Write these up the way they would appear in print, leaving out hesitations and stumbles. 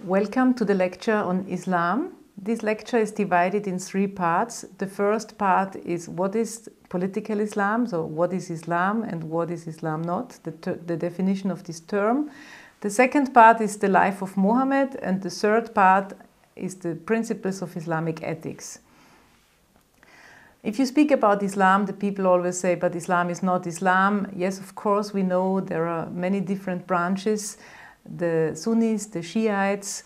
Welcome to the lecture on Islam. This lecture is divided in three parts. The first part is what is political Islam, so what is Islam and what is Islam not, the definition of this term. The second part is the life of Mohammed, and the third part is the principles of Islamic ethics. If you speak about Islam, the people always say, but Islam is not Islam. Yes, of course, we know there are many different branches, the Sunnis, the Shiites,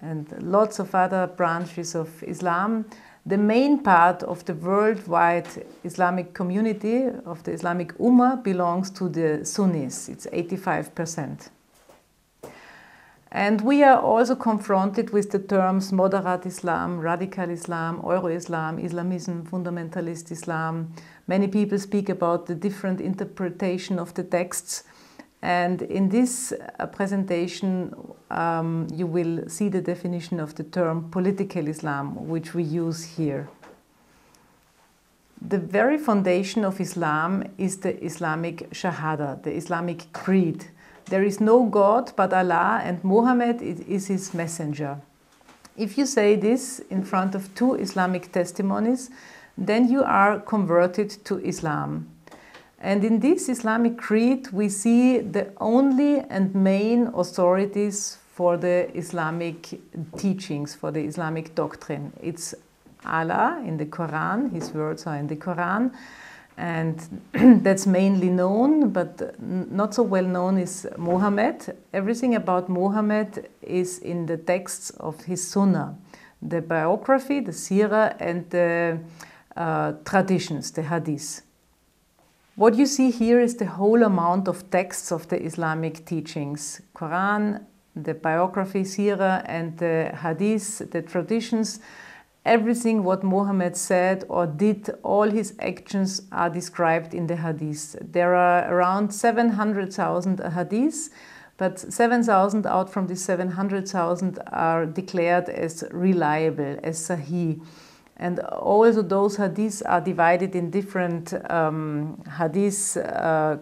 and lots of other branches of Islam. The main part of the worldwide Islamic community, of the Islamic Ummah, belongs to the Sunnis. It's 85%. And we are also confronted with the terms moderate Islam, radical Islam, Euro-Islam, Islamism, fundamentalist Islam. Many people speak about the different interpretation of the texts. And in this presentation, you will see the definition of the term political Islam, which we use here. The very foundation of Islam is the Islamic Shahada, the Islamic creed. There is no God but Allah, and Mohammed is his messenger. If you say this in front of two Islamic testimonies, then you are converted to Islam. And in this Islamic creed, we see the only and main authorities for the Islamic teachings, for the Islamic doctrine. It's Allah in the Quran, his words are in the Quran, and that's mainly known, but not so well known is Mohammed. Everything about Mohammed is in the texts of his Sunnah, the biography, the Sirah, and the traditions, the Hadith. What you see here is the whole amount of texts of the Islamic teachings. Quran, the biography, Sirah, and the Hadith, the traditions. Everything what Mohammed said or did, all his actions are described in the Hadith. There are around 700,000 Hadiths, but 7,000 out from the 700,000 are declared as reliable, as Sahih. And also those hadiths are divided in different hadith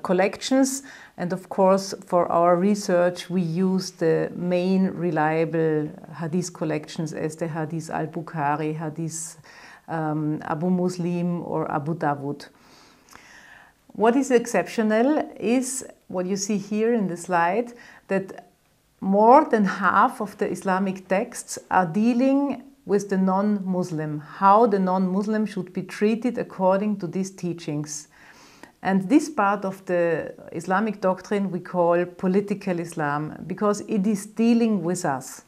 collections. And of course, for our research, we use the main reliable hadith collections as the Hadith al-Bukhari, Hadith Abu Muslim or Abu Dawud. What is exceptional is what you see here in the slide, that more than half of the Islamic texts are dealing with the non-Muslim, how the non-Muslim should be treated according to these teachings. And this part of the Islamic doctrine we call political Islam, because it is dealing with us.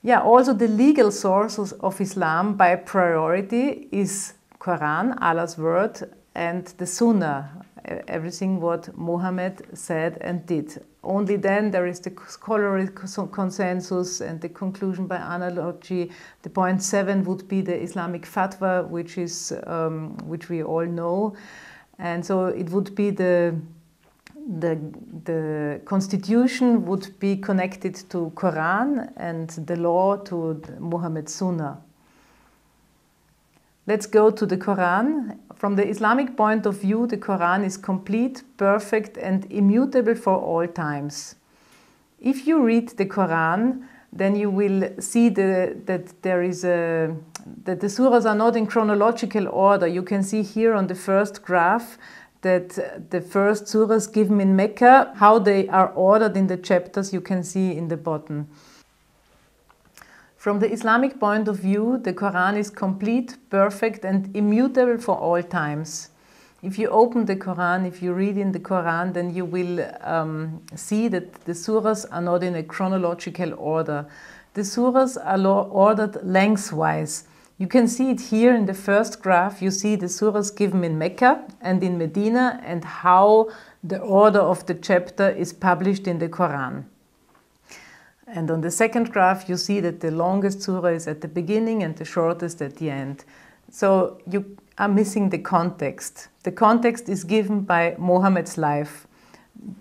Yeah, also the legal sources of Islam by priority is Quran, Allah's word, and the Sunnah, everything what Mohammed said and did. Only then there is the scholarly consensus and the conclusion by analogy. The point 7 would be the Islamic fatwa, which we all know. And so it would be the constitution would be connected to Quran and the law to Muhammad's Sunnah. Let's go to the Quran. From the Islamic point of view, the Quran is complete, perfect, and immutable for all times. If you read the Quran, then you will see that the surahs are not in chronological order. You can see here on the first graph that the first surahs given in Mecca, how they are ordered in the chapters, you can see in the bottom. From the Islamic point of view, the Quran is complete, perfect, and immutable for all times. If you open the Quran, if you read in the Quran, then you will see that the surahs are not in a chronological order. The surahs are ordered lengthwise. You can see it here in the first graph. You see the surahs given in Mecca and in Medina and how the order of the chapter is published in the Quran. And on the second graph, you see that the longest surah is at the beginning and the shortest at the end. So you are missing the context. The context is given by Mohammed's life.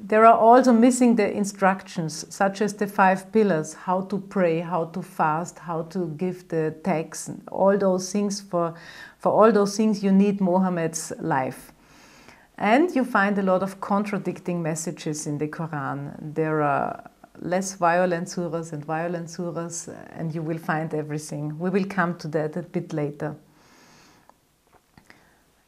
There are also missing the instructions, such as the 5 pillars, how to pray, how to fast, how to give the tax, all those things. For all those things, you need Mohammed's life. And you find a lot of contradicting messages in the Quran. There are less violent surahs and violent surahs, and you will find everything. We will come to that a bit later.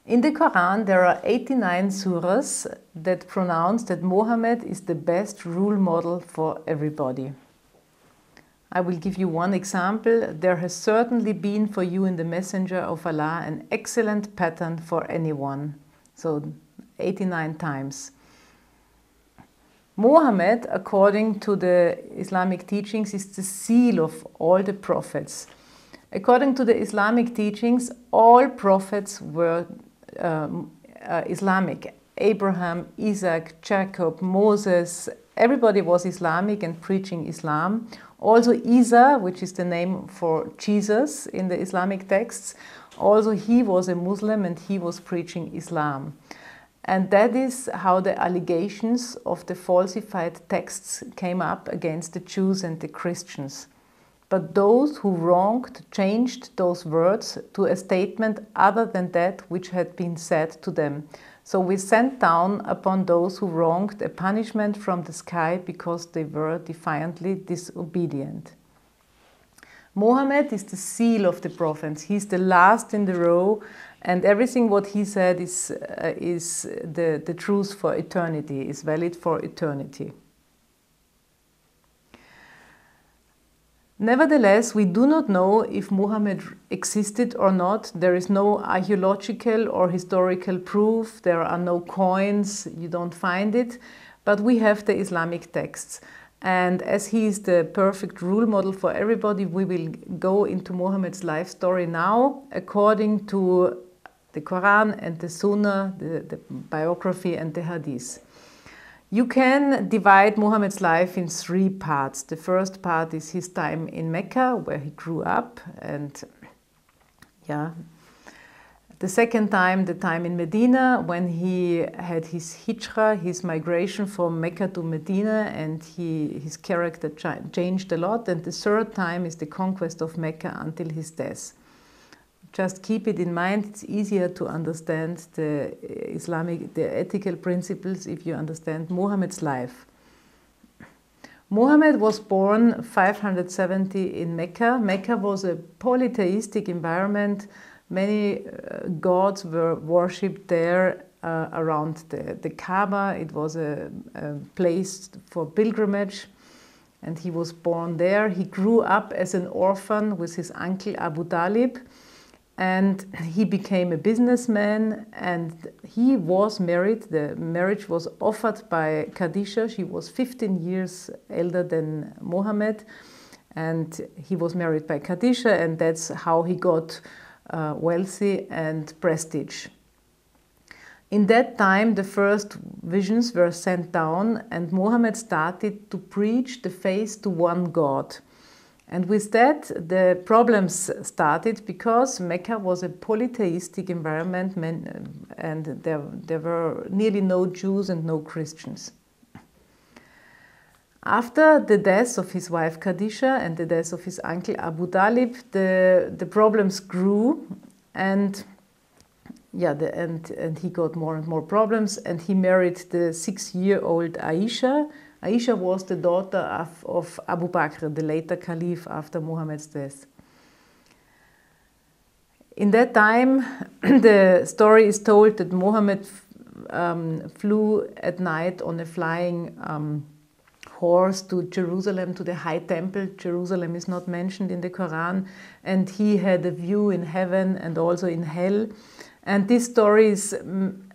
In the Quran, there are 89 surahs that pronounce that Mohammed is the best role model for everybody. I will give you one example. There has certainly been for you in the Messenger of Allah an excellent pattern for anyone. So 89 times. Mohammed, according to the Islamic teachings, is the seal of all the prophets. According to the Islamic teachings, all prophets were Islamic. Abraham, Isaac, Jacob, Moses, everybody was Islamic and preaching Islam. Also Isa, which is the name for Jesus in the Islamic texts, also he was a Muslim and he was preaching Islam. And that is how the allegations of the falsified texts came up against the Jews and the Christians. But those who wronged changed those words to a statement other than that which had been said to them. So we sent down upon those who wronged a punishment from the sky because they were defiantly disobedient. Mohammed is the seal of the prophets. He's the last in the row, and everything what he said is the truth for eternity, is valid for eternity. Nevertheless, we do not know if Muhammad existed or not. There is no archaeological or historical proof. There are no coins. You don't find it. But we have the Islamic texts. And as he is the perfect role model for everybody, we will go into Muhammad's life story now according to the Quran and the Sunnah, the biography and the Hadith. You can divide Muhammad's life in 3 parts. The first part is his time in Mecca, where he grew up, and the second time, the time in Medina, when he had his hijrah, his migration from Mecca to Medina, and his character changed a lot. And the third time is the conquest of Mecca until his death. Just keep it in mind. It's easier to understand the ethical principles if you understand Muhammad's life. Muhammad was born 570 in Mecca. Mecca was a polytheistic environment. Many gods were worshipped there around the Kaaba. It was a place for pilgrimage, and he was born there. He grew up as an orphan with his uncle Abu Talib. And he became a businessman, and he was married. The marriage was offered by Khadija. She was 15 years elder than Muhammad, and he was married by Khadija, and that's how he got wealthy and prestige. In that time, the first visions were sent down, and Muhammad started to preach the faith to one God. And with that, the problems started because Mecca was a polytheistic environment, and there were nearly no Jews and no Christians. After the death of his wife Khadija and the death of his uncle Abu Talib, the problems grew, and he got more and more problems, and he married the 6-year-old Aisha. Aisha was the daughter of Abu Bakr, the later caliph after Muhammad's death. In that time, the story is told that Muhammad flew at night on a flying horse to Jerusalem, to the high temple. Jerusalem is not mentioned in the Quran, and he had a view in heaven and also in hell. And this story is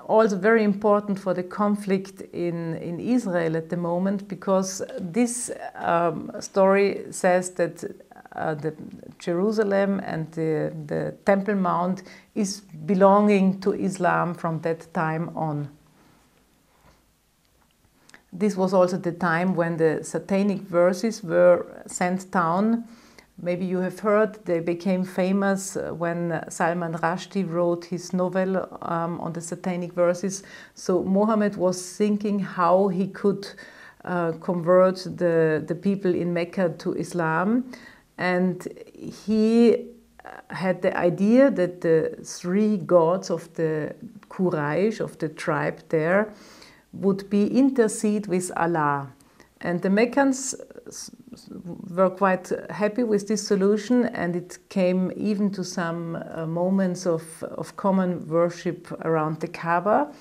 also very important for the conflict in Israel at the moment, because this story says that the Jerusalem and the Temple Mount is belonging to Islam from that time on. This was also the time when the satanic verses were sent down. Maybe you have heard they became famous when Salman Rushdie wrote his novel on the satanic verses. So Muhammad was thinking how he could convert the people in Mecca to Islam. And he had the idea that the 3 gods of the Quraysh, of the tribe there, would be intercede with Allah. And the Meccans were quite happy with this solution, and it came even to some moments of common worship around the Kaaba.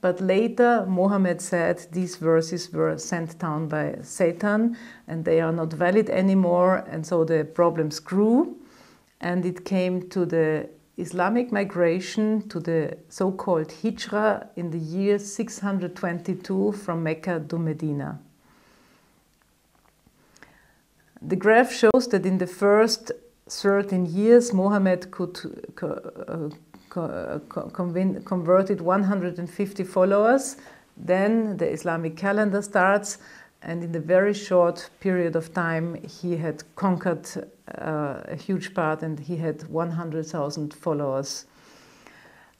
But later, Mohammed said these verses were sent down by Satan and they are not valid anymore, and so the problems grew. And it came to the Islamic migration, to the so-called Hijra in the year 622 from Mecca to Medina. The graph shows that in the first 13 years, Mohammed converted 150 followers. Then the Islamic calendar starts, and in a very short period of time, he had conquered a huge part, and he had 100,000 followers.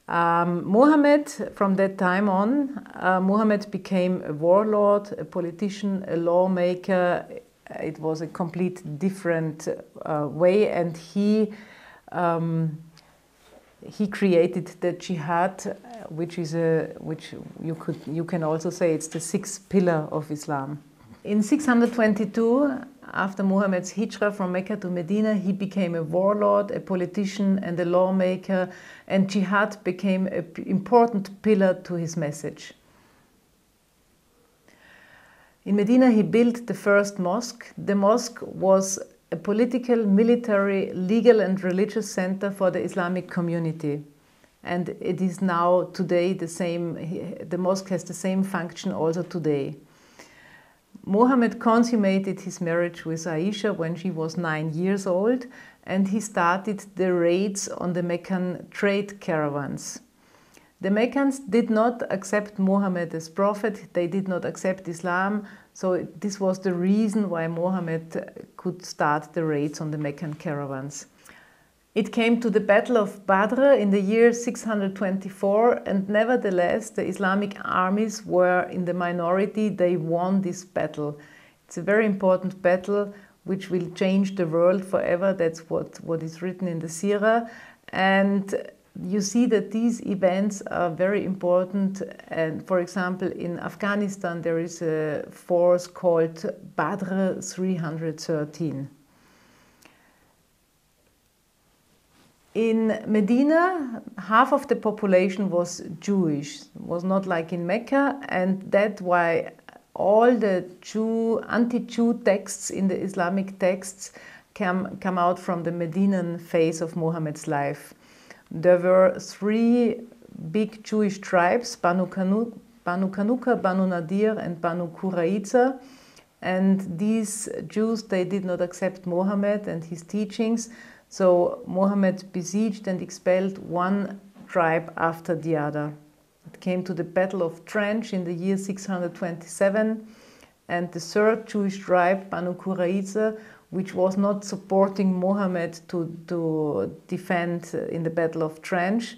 Mohammed, from that time on, Mohammed became a warlord, a politician, a lawmaker. It was a complete different way, and he created the jihad, which you can also say it's the sixth pillar of Islam. In 622, after Muhammad's hijrah from Mecca to Medina, he became a warlord, a politician, and a lawmaker, and jihad became an important pillar to his message. In Medina, he built the first mosque. The mosque was a political, military, legal, and religious center for the Islamic community. And it is now today the same, the mosque has the same function also today. Mohammed consummated his marriage with Aisha when she was 9 years old, and he started the raids on the Meccan trade caravans. The Meccans did not accept Mohammed as prophet, they did not accept Islam, so this was the reason why Mohammed could start the raids on the Meccan caravans. It came to the Battle of Badr in the year 624, and nevertheless the Islamic armies were in the minority. They won this battle. It's a very important battle which will change the world forever. That's what is written in the Sirah. And you see that these events are very important. And for example, in Afghanistan there is a force called Badr 313. In Medina, half of the population was Jewish. It was not like in Mecca, and that's why all the anti-Jew texts in the Islamic texts come out from the Medinan phase of Muhammad's life. There were 3 big Jewish tribes, Banu Kanuka, Banu Nadir, and Banu Qurayza. And these Jews, they did not accept Mohammed and his teachings. So Mohammed besieged and expelled one tribe after the other. It came to the Battle of Trench in the year 627, and the 3rd Jewish tribe, Banu Qurayza, which was not supporting Mohammed to defend in the Battle of Trench.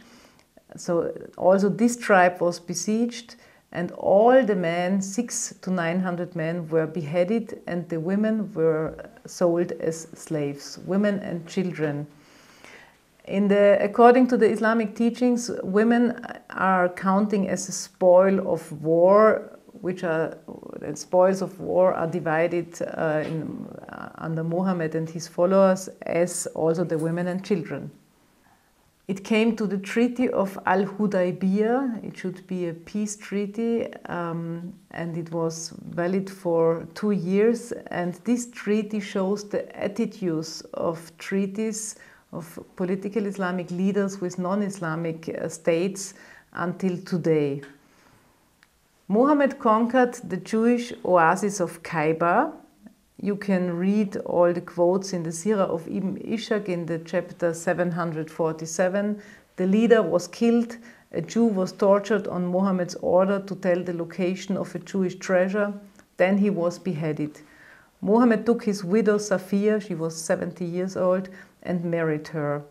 So also this tribe was besieged, and all the men, 600 to 900 men, were beheaded, and the women were sold as slaves, women and children. According to the Islamic teachings, women are counting as a spoil of war, spoils of war are divided under Mohammed and his followers as also the women and children. It came to the Treaty of Al-Hudaybiyah. It should be a peace treaty, and it was valid for 2 years. And this treaty shows the attitudes of treaties of political Islamic leaders with non-Islamic states until today. Mohammed conquered the Jewish oasis of Khaybar. You can read all the quotes in the Sirah of Ibn Ishaq in the chapter 747. The leader was killed. A Jew was tortured on Mohammed's order to tell the location of a Jewish treasure. Then he was beheaded. Mohammed took his widow Safiya, she was 70 years old, and married her.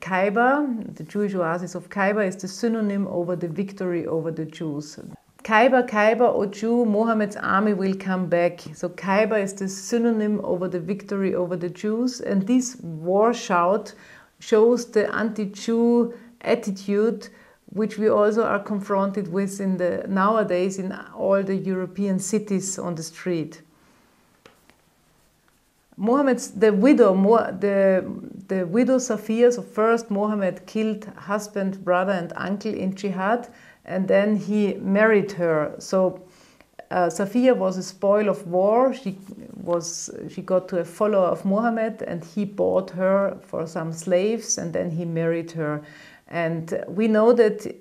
Khaybar, the Jewish oasis of Khaybar, is the synonym over the victory over the Jews. Khaybar, Khaybar, O Jew, Mohammed's army will come back. So Khaybar is the synonym over the victory over the Jews, and this war shout shows the anti-Jew attitude which we also are confronted with nowadays in all the European cities on the street. The widow Safiya, so first Mohammed killed husband, brother and uncle in jihad, and then he married her. So Safiya was a spoil of war. She got to a follower of Mohammed, and he bought her for some slaves, and then he married her. And we know that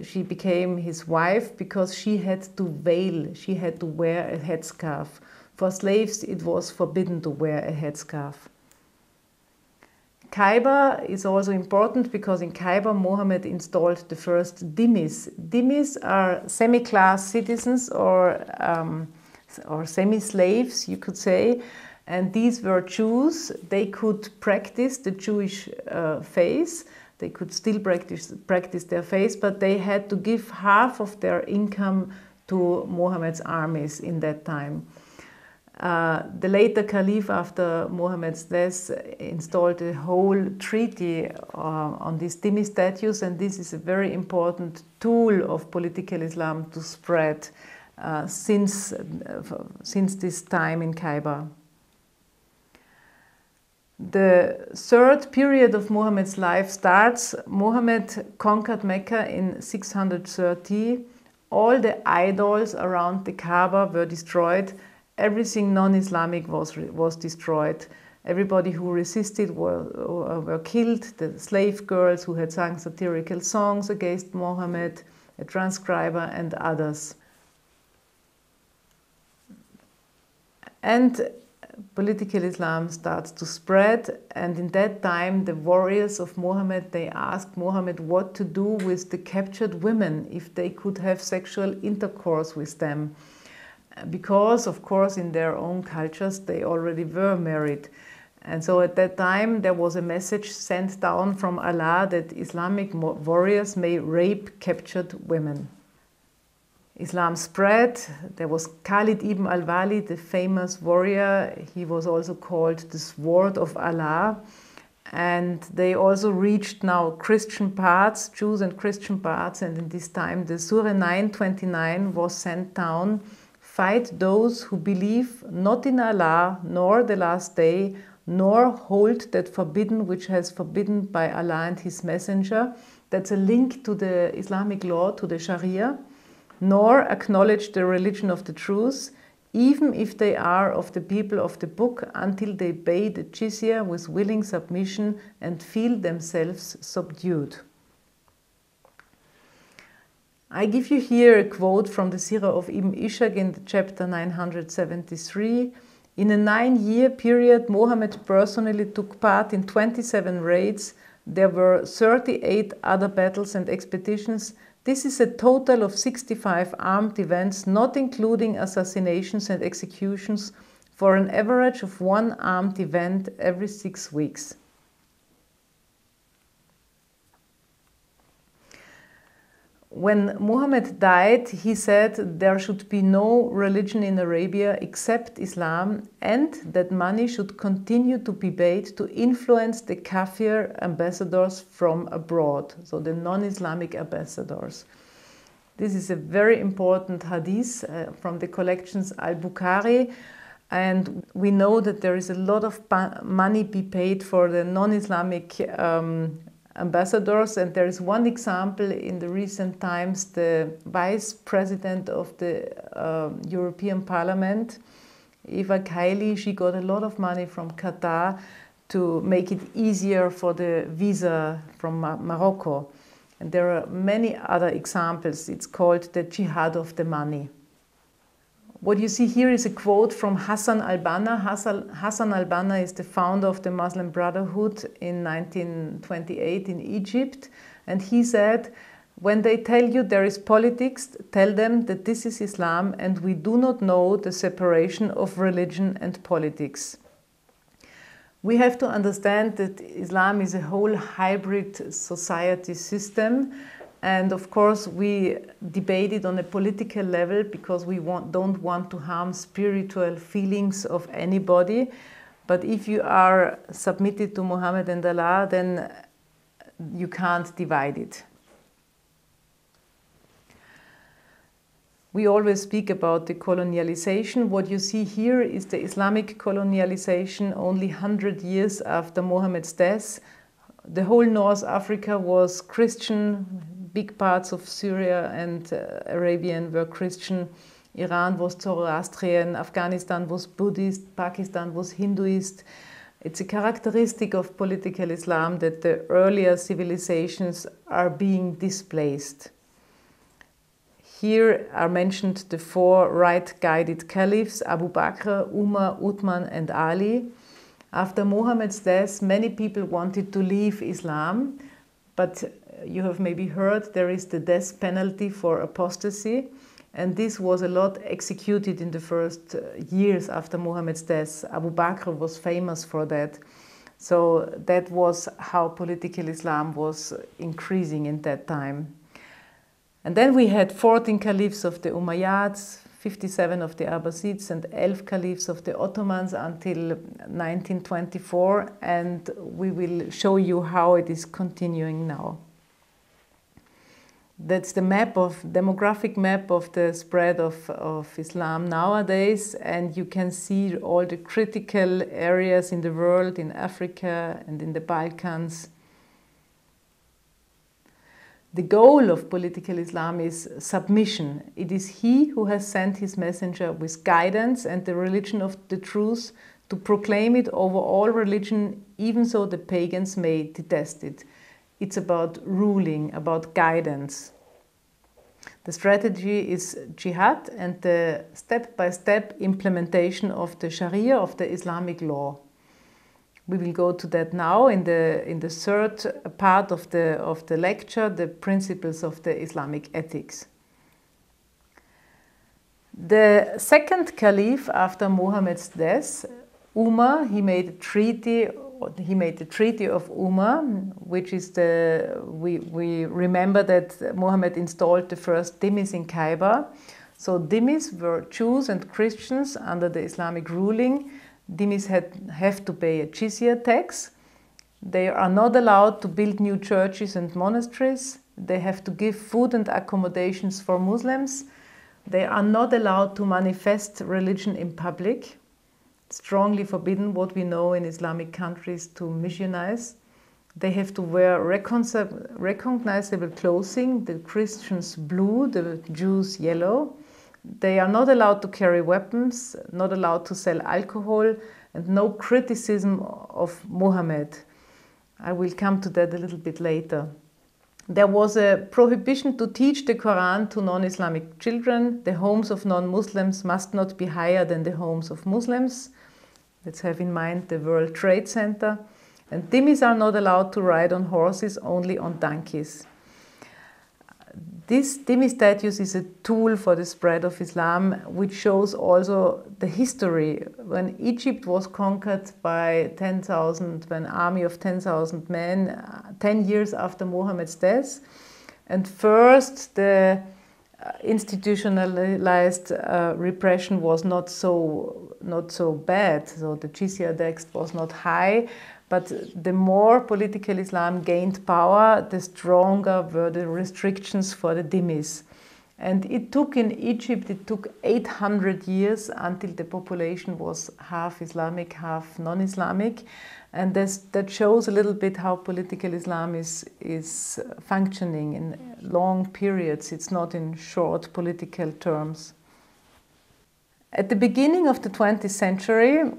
she became his wife because she had to veil, she had to wear a headscarf. For slaves, it was forbidden to wear a headscarf. Khyber is also important because in Khyber, Mohammed installed the first dhimmis. Dhimmis are semi-class citizens or semi-slaves, you could say. And these were Jews. They could practice the Jewish faith. They could still practice their faith, but they had to give half of their income to Mohammed's armies in that time. The later caliph, after Mohammed's death, installed a whole treaty on these dhimmi status, and this is a very important tool of political Islam to spread since this time in Khyber. The third period of Muhammad's life starts. Muhammad conquered Mecca in 630. All the idols around the Kaaba were destroyed. Everything non-Islamic was destroyed. Everybody who resisted were killed. The slave girls who had sung satirical songs against Muhammad, a transcriber and others. And political Islam starts to spread, and in that time the warriors of Muhammad, they asked Muhammad what to do with the captured women, if they could have sexual intercourse with them. Because, of course, in their own cultures they already were married. And so at that time there was a message sent down from Allah that Islamic warriors may rape captured women. Islam spread. There was Khalid ibn al-Walid, the famous warrior. He was also called the Sword of Allah. And they also reached now Christian parts, Jews and Christian parts. And in this time the Surah 9:29 was sent down. Fight those who believe not in Allah, nor the last day, nor hold that forbidden which has forbidden by Allah and His Messenger. That's a link to the Islamic law, to the Sharia. Nor acknowledge the religion of the truth, even if they are of the people of the book, until they pay the jizya with willing submission and feel themselves subdued. I give you here a quote from the Sirah of Ibn Ishaq in the chapter 973. In a 9-year period, Muhammad personally took part in 27 raids. There were 38 other battles and expeditions. This is a total of 65 armed events, not including assassinations and executions, for an average of 1 armed event every 6 weeks. When Muhammad died, he said there should be no religion in Arabia except Islam, and that money should continue to be paid to influence the Kafir ambassadors from abroad, so the non-Islamic ambassadors. This is a very important hadith from the collections Al-Bukhari, and we know that there is a lot of money be paid for the non-Islamic ambassadors, and there is one example in the recent times. The vice president of the European Parliament, Eva Kaili, she got a lot of money from Qatar to make it easier for the visa from Morocco. And there are many other examples. It's called the jihad of the money. What you see here is a quote from Hassan al-Banna. Hassan al-Banna is the founder of the Muslim Brotherhood in 1928 in Egypt. And he said, when they tell you there is politics, tell them that this is Islam and we do not know the separation of religion and politics. We have to understand that Islam is a whole hybrid society system. And of course, we debate it on a political level because we don't want to harm spiritual feelings of anybody. But if you are submitted to Muhammad and Allah, then you can't divide it. We always speak about the colonialization. What you see here is the Islamic colonialization only 100 years after Mohammed's death. The whole North Africa was Christian. Big parts of Syria and Arabian were Christian. Iran was Zoroastrian. Afghanistan was Buddhist. Pakistan was Hinduist. It's a characteristic of political Islam that the earlier civilizations are being displaced. Here are mentioned the four right-guided caliphs, Abu Bakr, Umar, Uthman and Ali. After Muhammad's death, many people wanted to leave Islam, but you have maybe heard there is the death penalty for apostasy, and this was a lot executed in the first years after Muhammad's death. Abu Bakr was famous for that. So that was how political Islam was increasing in that time. And then we had 14 caliphs of the Umayyads, 57 of the Abbasids, and 11 caliphs of the Ottomans until 1924, and we will show you how it is continuing now. That's the demographic map of the spread of Islam nowadays, and you can see all the critical areas in the world, in Africa and in the Balkans. The goal of political Islam is submission. It is he who has sent his messenger with guidance and the religion of the truth to proclaim it over all religion, even so the pagans may detest it. It's about ruling, about guidance. The strategy is jihad and the step-by-step implementation of the Sharia, of the Islamic law. We will go to that now in the third part of the lecture, the principles of the Islamic ethics. The second caliph after Muhammad's death, Umar, he made the Treaty of Umar, which is we remember that Muhammad installed the first dhimmis in Kaiba. So dhimmis were Jews and Christians under the Islamic ruling. Dhimmis have to pay a jizya tax. They are not allowed to build new churches and monasteries. They have to give food and accommodations for Muslims. They are not allowed to manifest religion in public. Strongly forbidden, what we know in Islamic countries, to missionize. They have to wear recognizable clothing, the Christians blue, the Jews yellow. They are not allowed to carry weapons, not allowed to sell alcohol, and no criticism of Muhammad. I will come to that a little bit later. There was a prohibition to teach the Quran to non-Islamic children. The homes of non-Muslims must not be higher than the homes of Muslims. Let's have in mind the World Trade Center. And dhimmis are not allowed to ride on horses, only on donkeys. This dhimmi status is a tool for the spread of Islam, which shows also the history. When Egypt was conquered by 10,000, an army of 10,000 men, 10 years after Muhammad's death, and first the institutionalized repression was not so bad, so the jizya tax was not high. But the more political Islam gained power, the stronger were the restrictions for the dhimmis. And it took in Egypt, it took 800 years until the population was half Islamic, half non-Islamic. And that shows a little bit how political Islam is functioning in long periods. It's not in short political terms. At the beginning of the 20th century,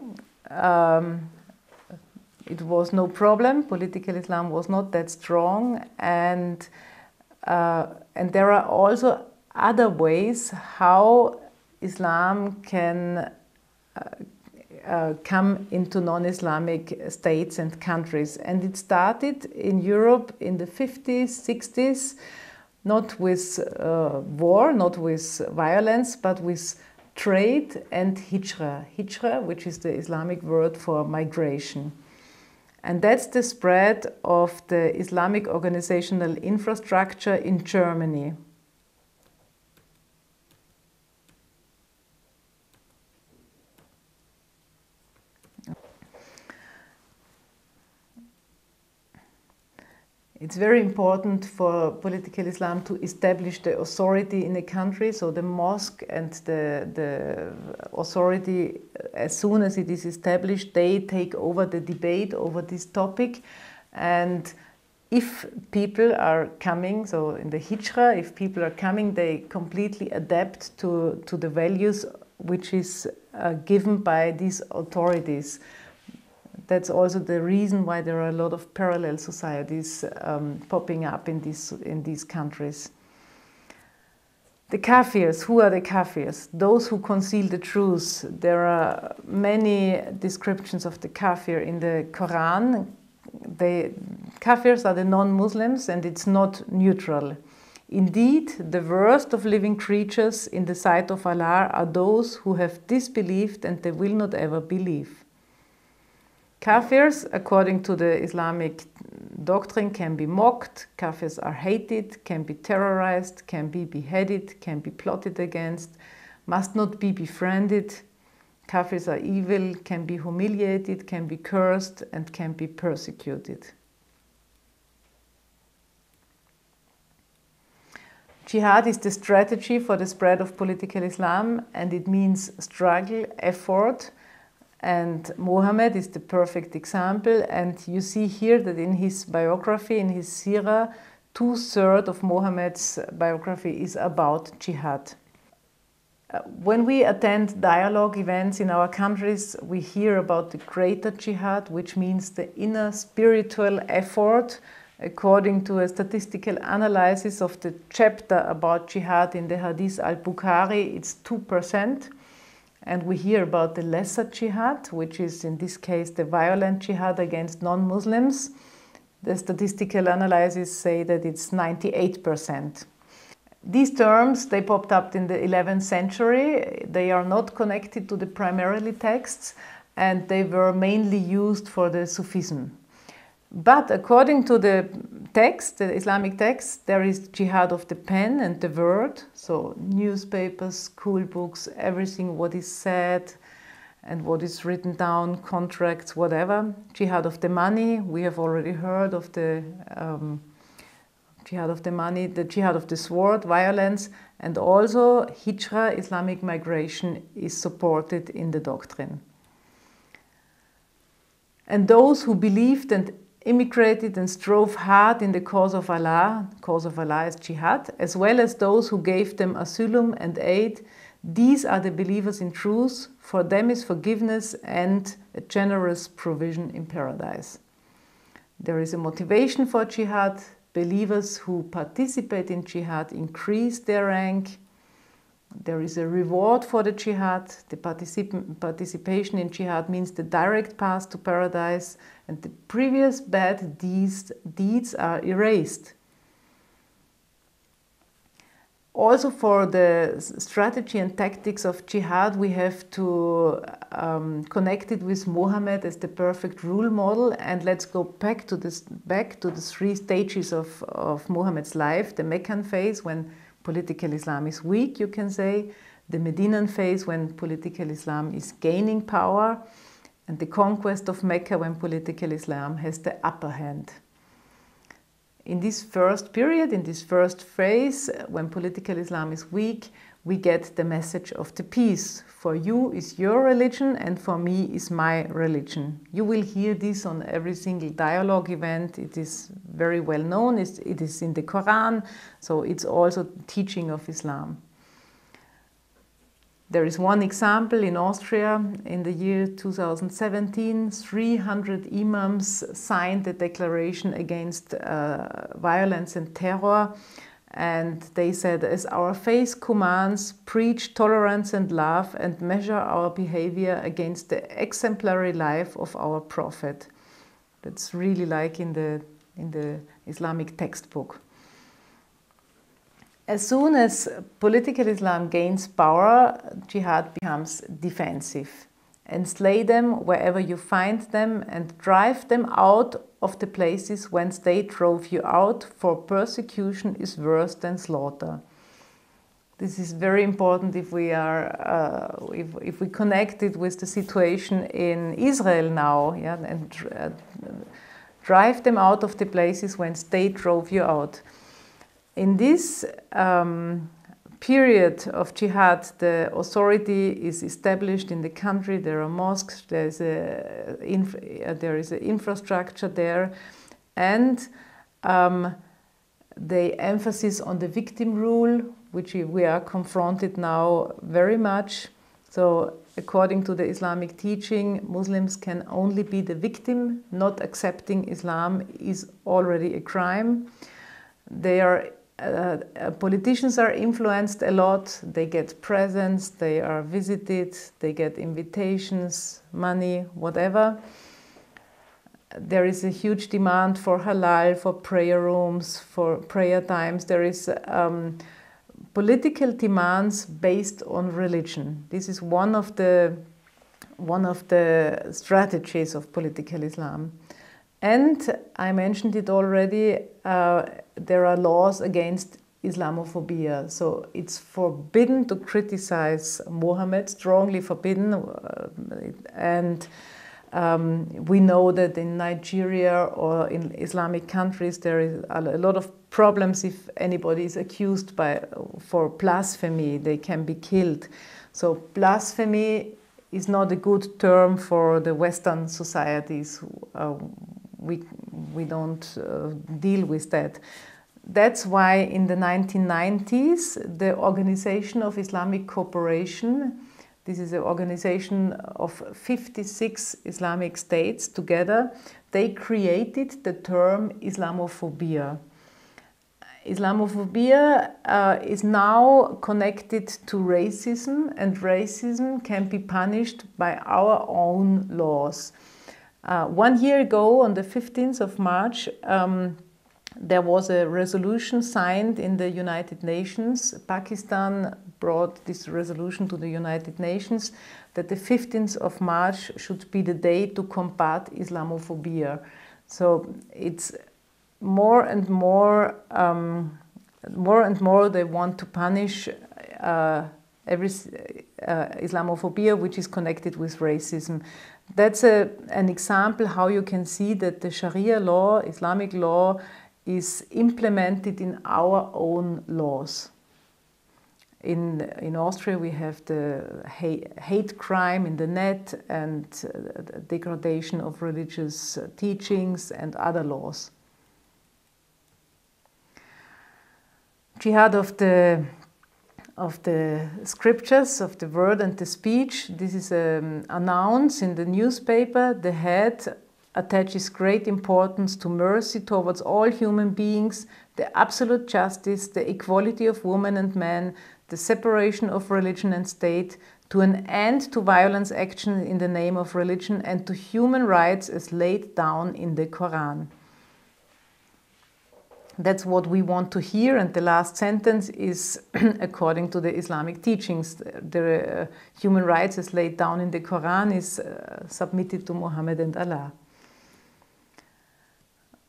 it was no problem. Political Islam was not that strong, and there are also other ways how Islam can come into non-Islamic states and countries. And it started in Europe in the 50s, 60s, not with war, not with violence, but with trade and hijra. Hijra, which is the Islamic word for migration. And that's the spread of the Islamic organizational infrastructure in Germany. It's very important for political Islam to establish the authority in a country. So the mosque and the authority, as soon as it is established, they take over the debate over this topic. And if people are coming, so in the hijrah, if people are coming, they completely adapt to the values which is given by these authorities. That's also the reason why there are a lot of parallel societies popping up in these countries. The kafirs, who are the kafirs? Those who conceal the truth. There are many descriptions of the kafir in the Quran. The kafirs are the non-Muslims, and it's not neutral. Indeed, the worst of living creatures in the sight of Allah are those who have disbelieved and they will not ever believe. Kafirs, according to the Islamic doctrine, can be mocked, kafirs are hated, can be terrorized, can be beheaded, can be plotted against, must not be befriended. Kafirs are evil, can be humiliated, can be cursed, and can be persecuted. Jihad is the strategy for the spread of political Islam, and it means struggle, effort. And Mohammed is the perfect example, and you see here that in his biography, in his seerah, 2/3 of Mohammed's biography is about jihad. When we attend dialogue events in our countries, we hear about the greater jihad, which means the inner spiritual effort. According to a statistical analysis of the chapter about jihad in the Hadith al-Bukhari, it's 2%. And we hear about the lesser jihad, which is in this case the violent jihad against non-Muslims. The statistical analyses say that it's 98%. These terms, they popped up in the 11th century. They are not connected to the primarily texts, and they were mainly used for the Sufism. But according to the text, the Islamic text, there is jihad of the pen and the word, so newspapers, school books, everything what is said and what is written down, contracts, whatever. Jihad of the money, we have already heard of the jihad of the money, the jihad of the sword, violence, and also hijrah, Islamic migration, is supported in the doctrine. And those who believed and immigrated and strove hard in the cause of Allah is jihad, as well as those who gave them asylum and aid, these are the believers in truth, for them is forgiveness and a generous provision in paradise. There is a motivation for jihad. Believers who participate in jihad increase their rank. There is a reward for the jihad. The participation in jihad means the direct path to paradise, and the previous bad deeds are erased. Also, for the strategy and tactics of jihad, we have to connect it with Mohammed as the perfect role model. And let's go back to the 3 stages of Mohammed's life: the Meccan phase, when political Islam is weak, you can say; the Medinan phase, when political Islam is gaining power; and the conquest of Mecca, when political Islam has the upper hand. In this first period, in this first phase, when political Islam is weak, we get the message of the peace. For you is your religion, and for me is my religion. You will hear this on every single dialogue event. It is very well known. It is in the Quran, so it's also teaching of Islam. There is one example in Austria in the year 2017. 300 imams signed the declaration against violence and terror. And they said, as our faith commands, preach tolerance and love and measure our behavior against the exemplary life of our prophet. That's really like in the Islamic textbook. As soon as political Islam gains power, jihad becomes defensive. And slay them wherever you find them and drive them out of the places whence they drove you out, for persecution is worse than slaughter. This is very important if we are if we connect it with the situation in Israel now, yeah, and drive them out of the places when state drove you out. In this period of jihad, the authority is established in the country. There are mosques, there is an infrastructure there, and the emphasis on the victim rule, which we are confronted now very much. So according to the Islamic teaching, Muslims can only be the victim. Not accepting Islam is already a crime. Politicians are influenced a lot. They get presents, they are visited, they get invitations, money, whatever. There is a huge demand for halal, for prayer rooms, for prayer times. There is political demands based on religion. This is one of the strategies of political Islam. And I mentioned it already, there are laws against Islamophobia. So it's forbidden to criticize Mohammed, strongly forbidden. We know that in Nigeria or in Islamic countries there is a lot of problems if anybody is accused for blasphemy. They can be killed. So blasphemy is not a good term for the Western societies. We don't deal with that. That's why in the 1990s the Organization of Islamic Cooperation, this is an organization of 56 Islamic states together, they created the term Islamophobia. Islamophobia is now connected to racism, and racism can be punished by our own laws. 1 year ago, on the 15th of March, there was a resolution signed in the United Nations. Pakistan brought this resolution to the United Nations that the 15th of March should be the day to combat Islamophobia. So it's more and more they want to punish Islamophobia, which is connected with racism. That's an example how you can see that the Sharia law, Islamic law, is implemented in our own laws. In Austria we have the hate crime in the net and degradation of religious teachings and other laws. Jihad of the scriptures, of the word and the speech. This is announced in the newspaper. The head attaches great importance to mercy towards all human beings, the absolute justice, the equality of woman and man, the separation of religion and state, to an end to violence action in the name of religion, and to human rights as laid down in the Quran. That's what we want to hear, and the last sentence is according to the Islamic teachings. The human rights as laid down in the Quran is submitted to Mohammed and Allah.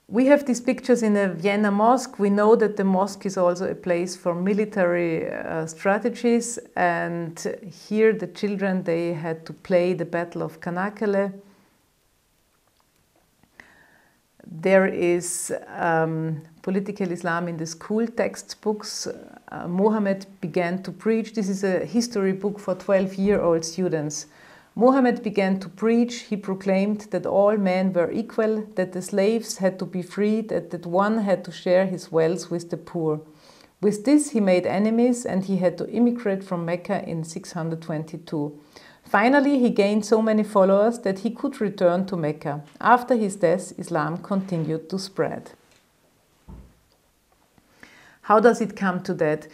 We have these pictures in a Vienna mosque. We know that the mosque is also a place for military strategies, and here the children, they had to play the Battle of Kanakkale. There is political Islam in the school textbooks. Mohammed began to preach. This is a history book for 12-year-old students. Mohammed began to preach. He proclaimed that all men were equal, that the slaves had to be freed, that one had to share his wealth with the poor. With this he made enemies, and he had to immigrate from Mecca in 622. Finally, he gained so many followers that he could return to Mecca. After his death, Islam continued to spread. How does it come to that?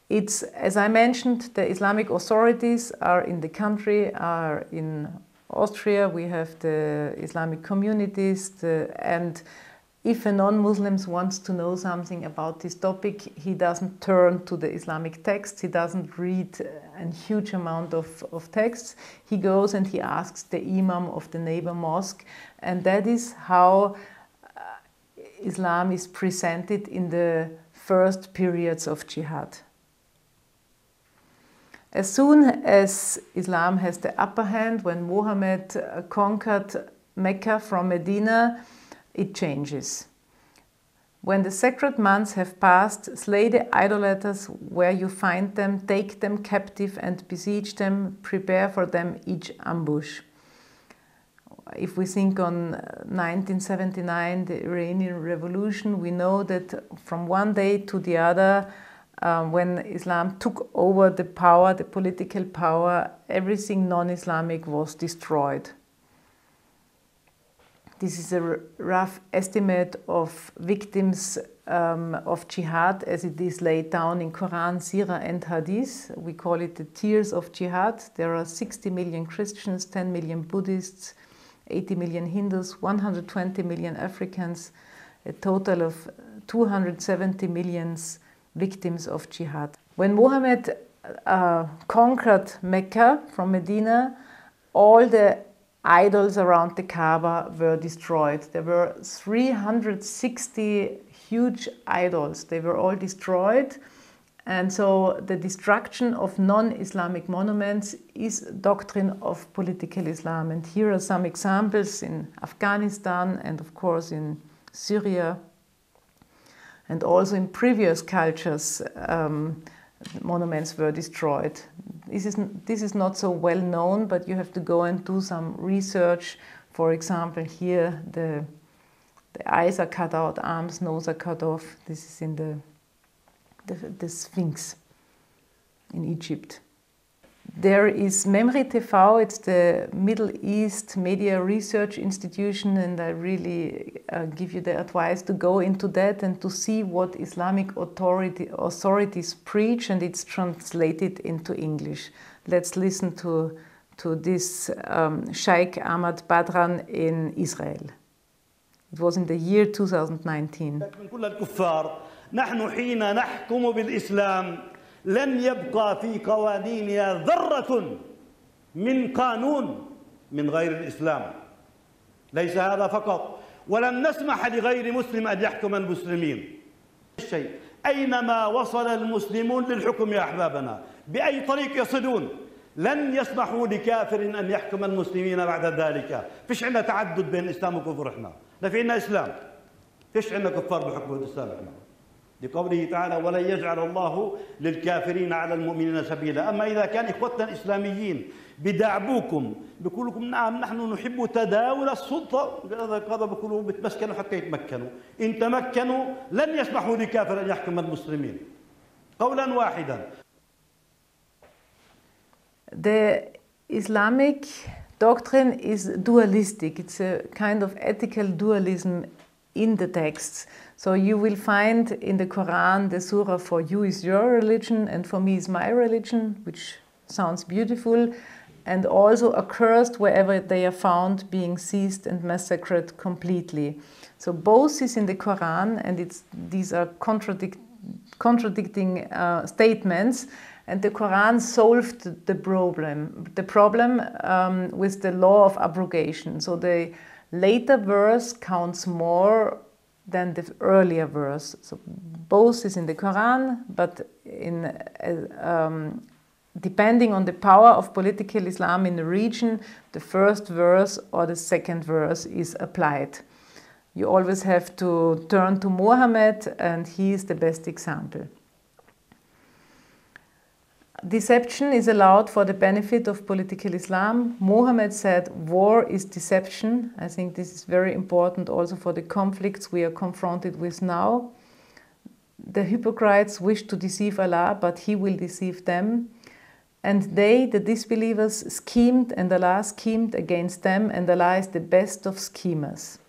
It's, as I mentioned, the Islamic authorities are in the country, are in Austria. We have the Islamic communities, and if a non-Muslim wants to know something about this topic, he doesn't turn to the Islamic texts, he doesn't read a huge amount of texts. He goes and he asks the imam of the neighbor mosque, and that is how Islam is presented in the first periods of jihad. As soon as Islam has the upper hand, when Muhammad conquered Mecca from Medina, it changes. When the sacred months have passed, slay the idolaters where you find them, take them captive and besiege them, prepare for them each ambush. If we think on 1979, the Iranian Revolution, we know that from one day to the other, when Islam took over the power, the political power, everything non-Islamic was destroyed. This is a rough estimate of victims of jihad as it is laid down in Quran, Sirah and Hadith. We call it the tears of jihad. There are 60 million Christians, 10 million Buddhists, 80 million Hindus, 120 million Africans, a total of 270 million victims of jihad. When Mohammed conquered Mecca from Medina, all the idols around the Kaaba were destroyed. There were 360 huge idols. They were all destroyed. And so the destruction of non-Islamic monuments is doctrine of political Islam. And here are some examples in Afghanistan and of course in Syria and also in previous cultures. Monuments were destroyed. This is not so well known, but you have to go and do some research. For example, here the eyes are cut out, arms, nose are cut off. This is in the Sphinx in Egypt. There is Memri TV, it's the Middle East Media Research Institution, and I really give you the advice to go into that and to see what Islamic authorities preach, and it's translated into English. Let's listen to this Sheikh Ahmad Badran in Israel. It was in the year 2019. نحن حين نحكم بالإسلام لن يبقى في قوانيننا ذرة من قانون من غير الإسلام. ليس هذا فقط، ولن نسمح لغير مسلم أن يحكم المسلمين. الشيء أينما وصل المسلمون للحكم يا أحبابنا بأي طريق يصلون لن يسمحوا لكافر أن يحكم المسلمين بعد ذلك. فيش عندنا تعدد بين الإسلام وكفر إحنا، لا في عندنا إسلام، فيش عندنا كفار بحكم الإسلام إحنا. لقوله تعالى ولن يجعل الله للكافرين على المؤمنين سبيلا. أما إذا كان إخوتنا الإسلاميين بدعبوكم بيقول لكم نعم نحن نحب تداول السلطة، هذا بيقولوا بتمسكنوا حتى يتمكنوا، إن تمكنوا لن يسمحوا لكافر أن يحكم المسلمين قولا واحدا. The Islamic doctrine is dualistic. It's a kind of ethical dualism in the texts. So you will find in the Quran the surah for you is your religion and for me is my religion, which sounds beautiful, and also accursed wherever they are found, being seized and massacred completely. So both is in the Quran, and these are contradicting statements, and the Quran solved the problem with the law of abrogation. So the later verse counts more than the earlier verse. So both is in the Quran, but depending on the power of political Islam in the region, the first verse or the second verse is applied. You always have to turn to Mohammed, and he is the best example. Deception is allowed for the benefit of political Islam. Mohammed said war is deception. I think this is very important also for the conflicts we are confronted with now. The hypocrites wish to deceive Allah, but He will deceive them. And they, the disbelievers, schemed, and Allah schemed against them, and Allah is the best of schemers.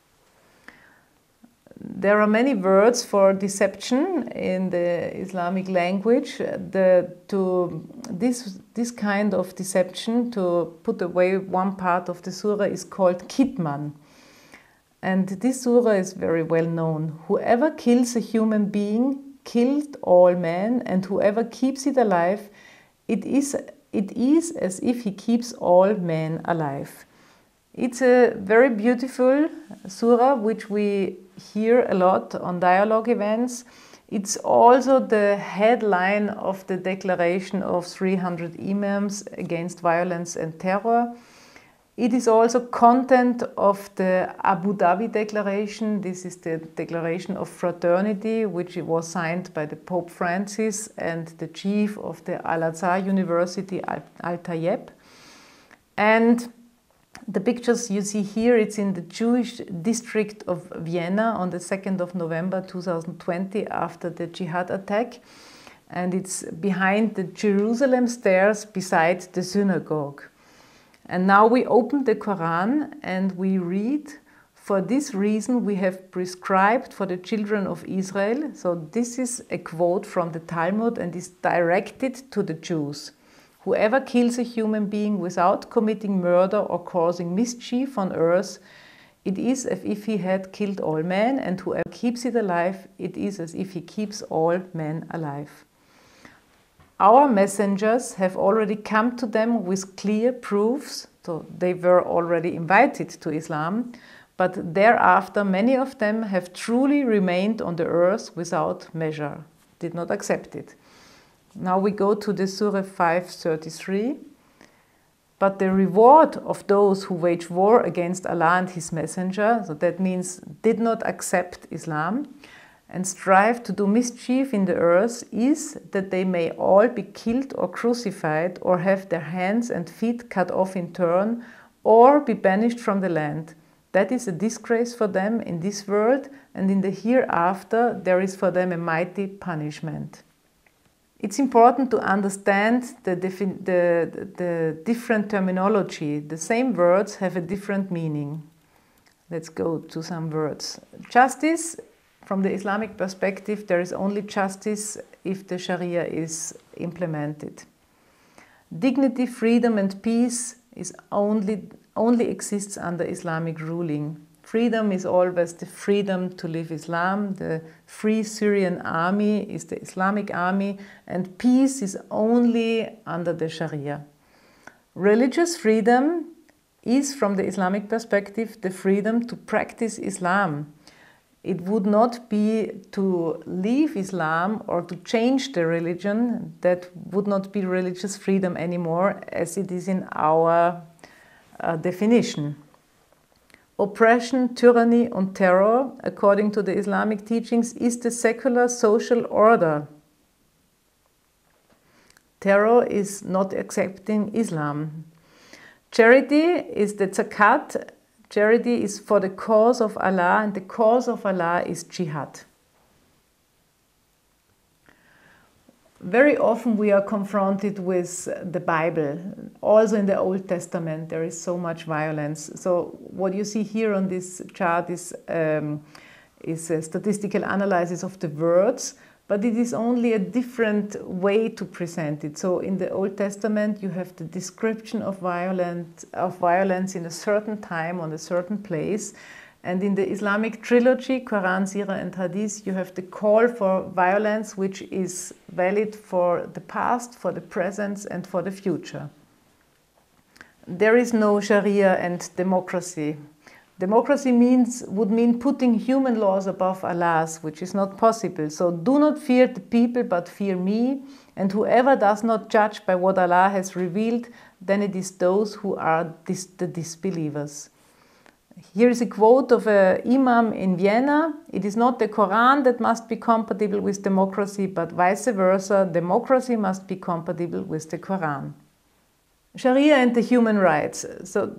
There are many words for deception in the Islamic language. This kind of deception, to put away one part of the surah, is called kitman. And this surah is very well known. Whoever kills a human being killed all men, and whoever keeps it alive, it is as if he keeps all men alive. It's a very beautiful surah which we hear a lot on dialogue events. It's also the headline of the declaration of 300 imams against violence and terror. It is also content of the Abu Dhabi Declaration. This is the Declaration of Fraternity, which was signed by the Pope Francis and the chief of the Al-Azhar University, Al-Tayeb. And the pictures you see here, it's in the Jewish district of Vienna on the 2nd of November 2020 after the jihad attack. And it's behind the Jerusalem stairs beside the synagogue. And now we open the Quran and we read, "For this reason we have prescribed for the children of Israel." So this is a quote from the Talmud and is directed to the Jews. "Whoever kills a human being without committing murder or causing mischief on earth, it is as if he had killed all men, and whoever keeps it alive, it is as if he keeps all men alive." Our messengers have already come to them with clear proofs, so they were already invited to Islam, but thereafter many of them have truly remained on the earth without measure, did not accept it. Now we go to the Surah 5:33. "But the reward of those who wage war against Allah and His Messenger," so that means did not accept Islam, "and strive to do mischief in the earth, is that they may all be killed or crucified, or have their hands and feet cut off in turn, or be banished from the land. That is a disgrace for them in this world, and in the hereafter there is for them a mighty punishment." It's important to understand the different terminology. The same words have a different meaning. Let's go to some words. Justice. From the Islamic perspective, there is only justice if the Sharia is implemented. Dignity, freedom and peace is only exists under Islamic ruling. Freedom is always the freedom to live Islam. The Free Syrian Army is the Islamic army, and peace is only under the Sharia. Religious freedom is, from the Islamic perspective, the freedom to practice Islam. It would not be to leave Islam or to change the religion. That would not be religious freedom anymore, as it is in our definition. Oppression, tyranny and terror, according to the Islamic teachings, is the secular social order. Terror is not accepting Islam. Charity is the zakat. Charity is for the cause of Allah, and the cause of Allah is jihad. Very often we are confronted with the Bible. Also in the Old Testament there is so much violence. So what you see here on this chart is a statistical analysis of the words, but it is only a different way to present it. So in the Old Testament you have the description of violence in a certain time, on a certain place. And in the Islamic trilogy, Quran, Sirah and Hadith, you have the call for violence, which is valid for the past, for the present and for the future. There is no Sharia and democracy. Democracy would mean putting human laws above Allah's, which is not possible. So do not fear the people, but fear me. And whoever does not judge by what Allah has revealed, then it is those who are the disbelievers. Here is a quote of an imam in Vienna. "It is not the Quran that must be compatible with democracy, but vice versa. Democracy must be compatible with the Quran." Sharia and the human rights. So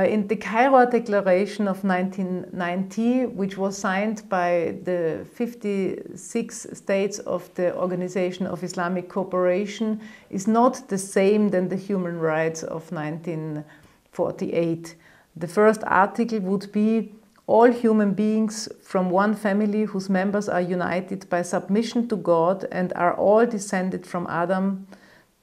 in the Cairo Declaration of 1990, which was signed by the 56 states of the Organization of Islamic Cooperation, is not the same than the human rights of 1948. The first article would be, "All human beings from one family whose members are united by submission to God and are all descended from Adam.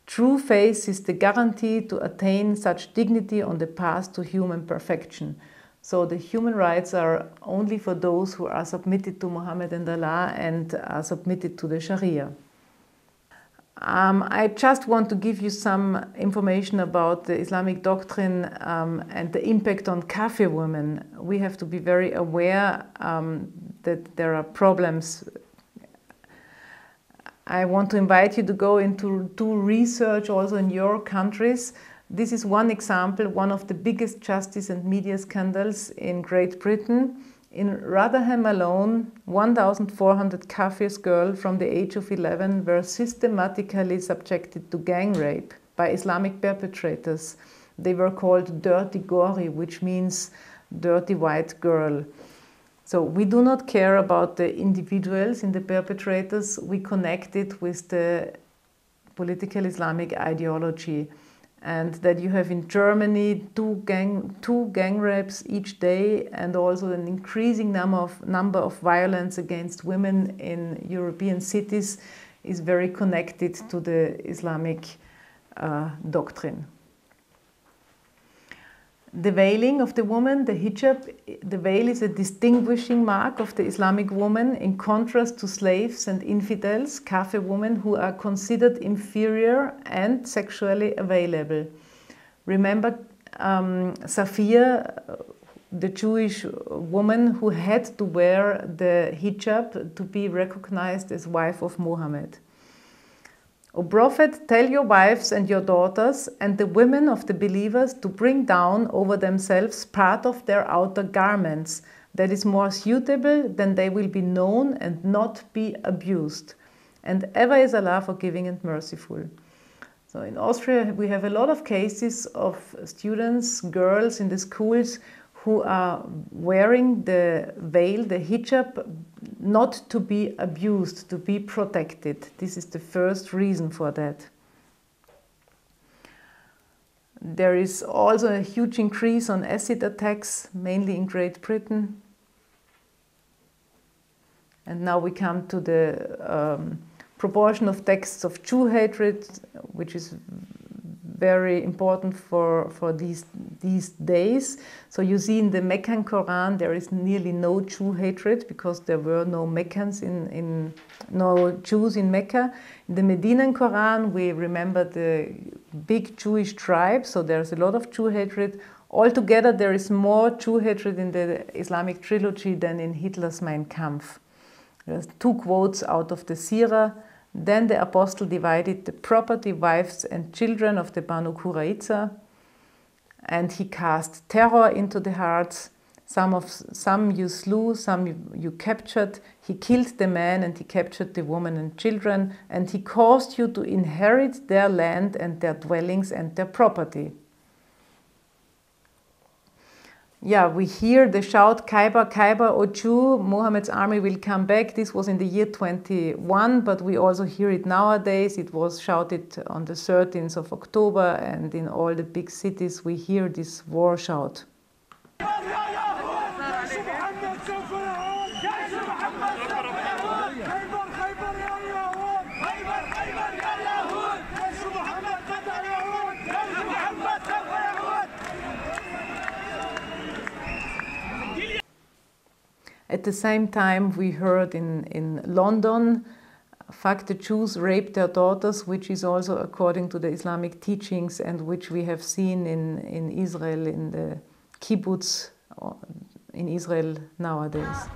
True faith is the guarantee to attain such dignity on the path to human perfection." So the human rights are only for those who are submitted to Mohammed and Allah and are submitted to the Sharia. I just want to give you some information about the Islamic doctrine and the impact on Kafir women. We have to be very aware that there are problems. I want to invite you to go into do research also in your countries. This is one example, one of the biggest justice and media scandals in Great Britain. In Rotherham alone, 1,400 Kafirs girls from the age of 11 were systematically subjected to gang rape by Islamic perpetrators. They were called dirty gori, which means dirty white girl. So we do not care about the individuals in the perpetrators, we connect it with the political Islamic ideology. And that you have in Germany two gang rapes each day, and also an increasing number of violence against women in European cities is very connected to the Islamic doctrine. The veiling of the woman, the hijab, the veil is a distinguishing mark of the Islamic woman in contrast to slaves and infidels, kafir women who are considered inferior and sexually available. Remember Safia, the Jewish woman who had to wear the hijab to be recognized as wife of Mohammed. O Prophet, tell your wives and your daughters and the women of the believers to bring down over themselves part of their outer garments that is more suitable, then they will be known and not be abused. And ever is Allah forgiving and merciful. So in Austria we have a lot of cases of students, girls in the schools who are wearing the veil, the hijab, not to be abused, to be protected. This is the first reason for that. There is also a huge increase on acid attacks, mainly in Great Britain. And now we come to the proportion of texts of Jew hatred, which is very important for these days. So you see in the Meccan Quran there is nearly no Jew hatred because there were no Meccans no Jews in Mecca. In the Medinan Quran we remember the big Jewish tribe, so there's a lot of Jew hatred. Altogether there is more Jew hatred in the Islamic trilogy than in Hitler's Mein Kampf. There's two quotes out of the Sirah. Then the apostle divided the property, wives and children of the Banu Qurayza, and he cast terror into the hearts. Some you slew, some you captured. He killed the man and he captured the woman and children, and he caused you to inherit their land and their dwellings and their property. Yeah, we hear the shout, Kaiba, Kaiba, O Jew, Mohammed's army will come back. This was in the year 21, but we also hear it nowadays. It was shouted on the 13th of October, and in all the big cities we hear this war shout. At the same time, we heard in London, fuck the Jews, rape their daughters, which is also according to the Islamic teachings and which we have seen in Israel, in the kibbutz in Israel nowadays.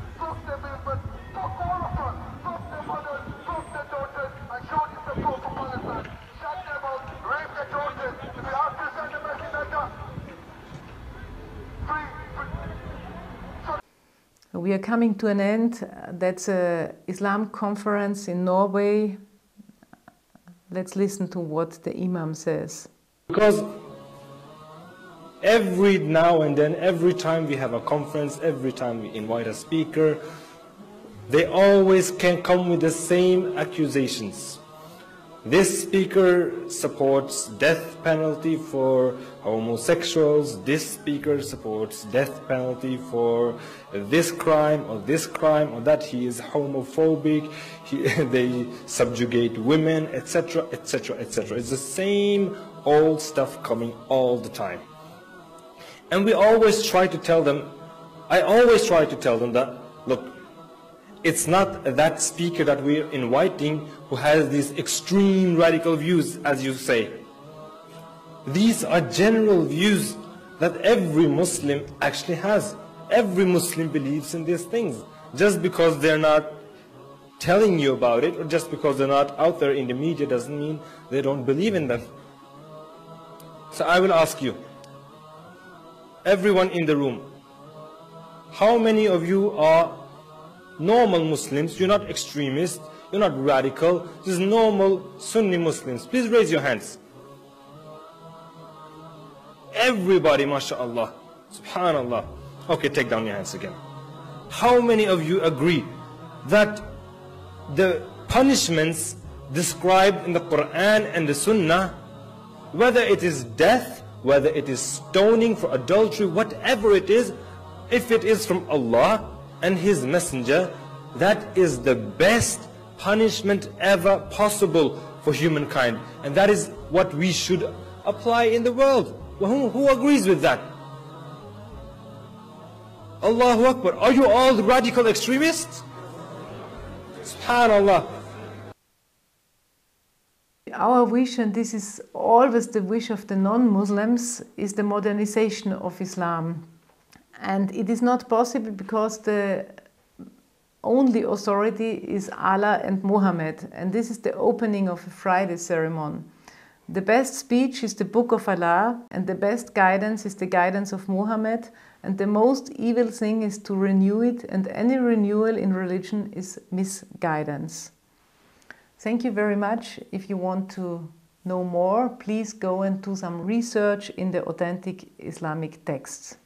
We are coming to an end. That's an Islam conference in Norway. Let's listen to what the Imam says. Because every now and then, every time we have a conference, every time we invite a speaker, they always can come with the same accusations. This speaker supports death penalty for homosexuals. This speaker supports death penalty for this crime or that. He is homophobic. They subjugate women, etc., etc., etc. It's the same old stuff coming all the time. And we always try to tell them, I always try to tell them that, look, it's not that speaker that we're inviting who has these extreme radical views, as you say. These are general views that every Muslim actually has. Every Muslim believes in these things. Just because they're not telling you about it, or just because they're not out there in the media, doesn't mean they don't believe in them. So I will ask you, everyone in the room, how many of you are normal Muslims? You're not extremists, you're not radical, just normal Sunni Muslims. Please raise your hands. Everybody, mashallah, subhanallah. Okay, take down your hands again. How many of you agree that the punishments described in the Quran and the Sunnah, whether it is death, whether it is stoning for adultery, whatever it is, if it is from Allah and His Messenger, that is the best punishment ever possible for humankind, and that is what we should apply in the world? Well, who agrees with that? Allahu Akbar. Are you all the radical extremists? SubhanAllah. Our wish, and this is always the wish of the non-Muslims, is the modernization of Islam. And it is not possible because the only authority is Allah and Mohammed. And this is the opening of a Friday ceremony. The best speech is the Book of Allah, and the best guidance is the guidance of Mohammed, and the most evil thing is to renew it, and any renewal in religion is misguidance. Thank you very much. If you want to know more, please go and do some research in the authentic Islamic texts.